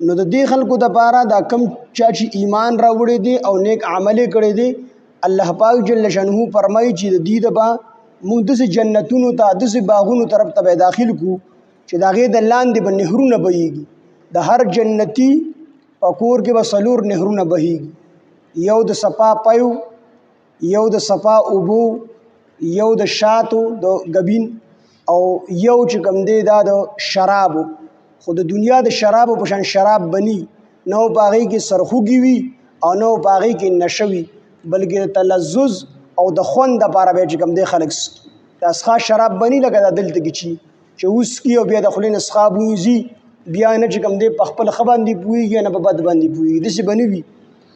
نو د دې خلکو دپاره دا کم چا چې ایمان راوړی دی او نیک عمل یې کړی دی الله پاک جل شانه فرمایي چې د دې دپاره موږ داسې جنتونو ته داسې باغونو طرف ته به داخل کړو چې د هغې د لاندې به نهرونه بهیږي د هر جنتي په کور کې به 4 نهرونه بهیږي یو د صفا پیو یو د صفا اوبو یو د شاتو د ګبین او یو چې کوم دی دا د شرابو خو د دنیا د شرابو په شان شراب بني نو په هغې کې سرخوږي وي او نو په هغې کې نشه وي بلکې د تلذذ او د خوند دپاره به چې کوم دی خلک د اسخا شراب بني لکه دا دلته کې چې وسکي او بیا د خولې نه څښا بوی ځي بیا نه چې کوم دی په خپل ښه باندې پوهېږي نه په بد باندې پوهېږي داسې به نه وي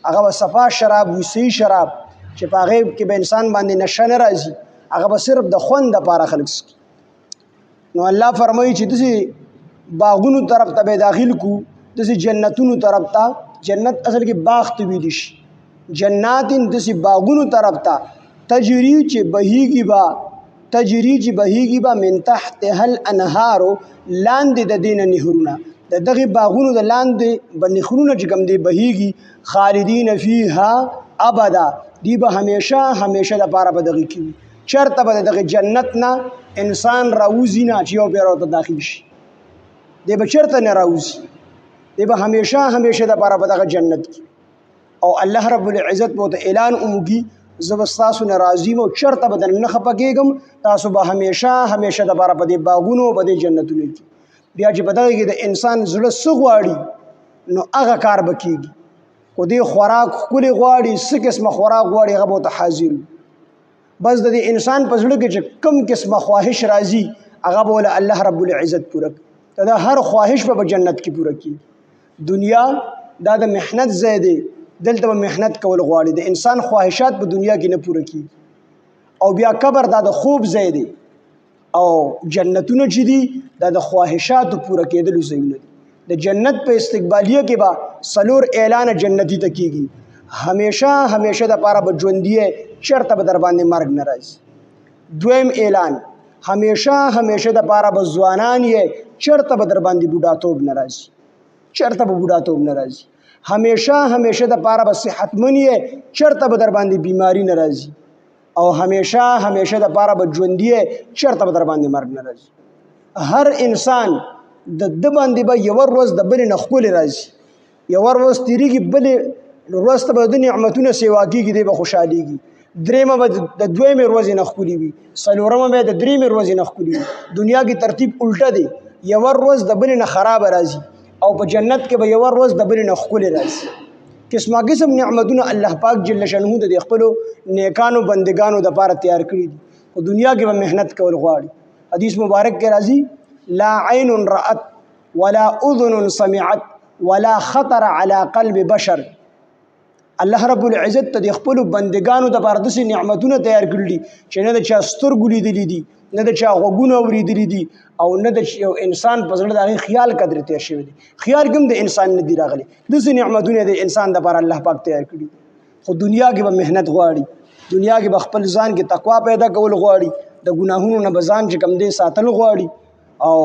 هغه به صفا شراب وي صحیح شراب چې په هغې کې به انسان باندې نشه نه راځي هغه به صرف د خوند دپاره خلک څکي نو الله فرمایي چې داسې باغونو طرف ته به داخل کو داسې جنتونو طرف ته جنت اصل کې باغ ته ویلی شي جناتین داسې باغونو طرف ته تجری چې بهیږي به من تحتها الانهار لاندې د دې نه نهرونه د دغې باغونو د لاندې به نهرونه چې کوم دی بهیږي خالدین فیها ابدا دی به همیشه دپاره به دغې کې وي چېرته به د دغې جنت نه انسان راوځي نه چې یو بیا ورته داخل شي دی به چېرته نه راوځي دی به همیشه دپاره په دغه جنت کې او الله رب العزت به ورته اعلان وکړي زه به ستاسو نه راضي یم او چېرته به درنه نه خفه کېږم تاسو به همیشه دپاره په دې باغونو په دې جنتونو کې بیا چې په دغه کې د انسان زړه څه غواړي نو هغه کار به کېږي خو دې خوراک ښکلې غواړي څه قسمه خوراک غواړي هغه به ورته حاضر بس د دې انسان په زړه کې چې کوم قسمه خواهش راځي هغه به له الله رب العزت پوره کړي دا هر خواهش په جنت کې پوره کړي دنیا دا د محنت ځای دی دلته به محنت کول غواړي د انسان خواهشات په دنیا کې نه پوره کړي او بیا قبر دا د خوب ځای دی او جنتونه چې دي دا د خواهشاتو پوره کېدلو ځایونه دي د جنت په استقبالیه کې به 4 اعلان جنتی ته کېږي همیشه دپاره به ژوندي چېرته به در باندې مرګ نه راځي دویم اعلان همیشه دپاره به ځوانان یې چېرته به در باندې بوډاتوب نه راځي همیشه دپاره به صحتمند یې چېرته به در باندې بیماری نه راځي او همیشه دپاره به ژوندي یې چېرته به در باندې مرګ نه راځي هر انسان د باندې به یوه ورځ د بلې نه ښکلې راځي یوه ورځ تېرېږي بلې ورځ ته به د نعمتونه سیوا کېږي دی به خوشحالېږي درېیمه به د دویمې ورځې نه ښکلې وي څلورمه به د درېیمې ورځې نه ښکلې وي دنیا کې ترتیب الټه دی یوه ورځ د بلې نه خرابه راځي او په جنت کې به یوه ورځ د بلې نه ښکلې راځي قسمه قسم نعمتونه الله پاک جل شانه د خپلو نیکانو بندگانو دپاره تیار کړي دي په دنیا کې به محنت کول غواړي حدیث مبارک کې راځي لا عین رأت ولا اذن سمعت ولا خطر على قلب بشر الله رب العزت ته د خپلو بندگانو دپاره داسې نعمتونه تیار کړي دي چې نه د چا سترګو لیدلي دي نه د چا غوږونه اورېدلي دي او نه د یو انسان په زړه د هغې خیال قدر تیر شوی دی خیال کې هم د انسان نه دي راغلی داسې نعمتونه د انسان دپاره الله پاک تیار کړي خو دنیا کې به محنت غواړي دنیا کې به خپل ځان کې تقوا پیدا کول غواړي د ګناهونو نه به ځان چې کوم دی ساتل غواړي او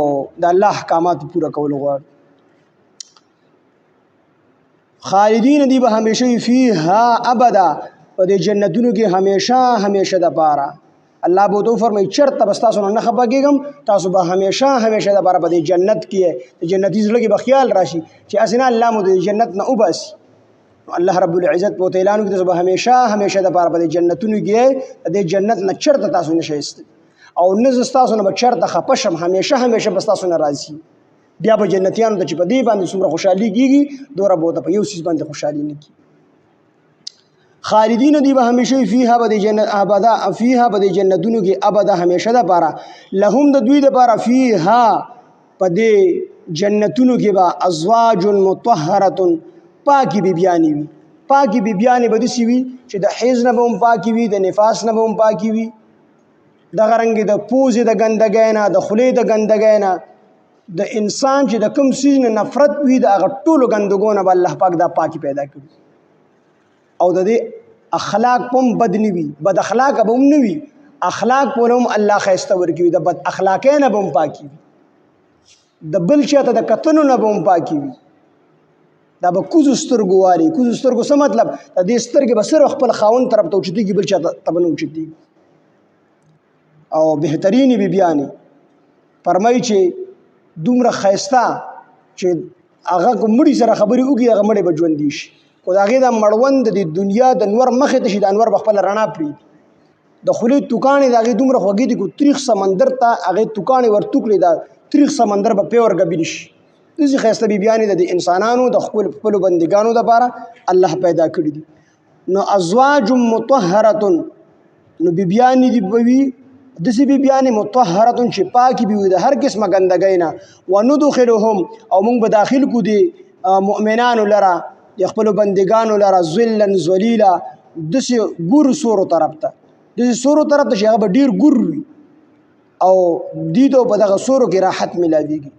د الله احکامات پوره کول غواړي خالدین دی به همیشه فیها ابدا په دې جنتونو کې همیشه دپاره الله به تو فرمایي چېرته به ستاسو نه خفه کېږم تاسو به همیشه دپاره په دې جنت کې د جنتي زړه کې به خیال راشي چې هسې نه الله مو د جنت نه وباسي الله رب العزت په اعلان کې تاسو به همیشه دپاره په دې جنتونو کې د دې جنت نه چېرته تاسو نشئ ایستلی او نه زه ستاسو نه به چېرته خفه شم همیشه به ستاسو نه راځي بیا به جنتیانو ته چې په دې باندې څومره خوشحالي کېږي دومره به ورته په یو څیز باندې خوشحالي نه کېږي خالدین دی به همیشه فیها به د جنتونو کې ابدا همیشه دپاره لهم د دوی دپاره فیها په دې جنتونو کې به ازواج مطهرة پاکي بیبیانې وي پاکي بیبیانې به داسې وي چې د حیض نه به هم پاکي وي د نفاس نه به هم پاکي وي دغه رنګې د پوزې د ګندګۍ نه د خولې د ګندګۍ نه د انسان چې د کوم څیز نه نفرت وي د هغه ټولو ګندګو نه به الله پاک دا پاکي پیدا کړي او د دې اخلاق هم بد نه وي بد اخلاقه به هم نه وي اخلاق په هم الله ښایسته ورکوي د بد اخلاقۍ نه به هم پاکي وي د بل چاته د کتنو نه به هم پاکي وي دا به کوزو سترګو واري. کوزو سترګو څه مطلب؟ د دې سترګې به صرف خپل خاوند طرف ته اوچتېږي، بل چا ته به نه اوچتېږي. او بهترینې بیبیانې فرمایي چې دومره ښایسته چې هغه که مړي سره خبرې وکړي هغه مړی به ژوندي شي، خو د هغې دا مړوند د دنیا د انور مخې ته شي، د انور به خپله رڼا پرېږدي. د خولې توکاڼې د هغې دومره خوږې دي، که تریخ سمندر ته هغې توکاڼې ورتو کړي دا تریخ سمندر به پې ورګبېلي شي. داسې ښایسته بیبیانې د انسانانو د خپلو بندګانو دپاره الله پیدا کړي دي. نو ازواج مطهرة، نو بیبیانې دي به وي داسې بیبیانې مطهرة چې پاکې به وي د هر قسمه ګندګۍ نه. وندخلهم، او موږ به داخل کړو د مؤمنانو لره د خپلو بندګانو لره ظلا ظلیلا، داسې ګور سورو طرف ته، داسې سورو طرف ته چې هغه به ډېر ګور وي او دوی ته په دغه سورو کې راحت میلاویږي.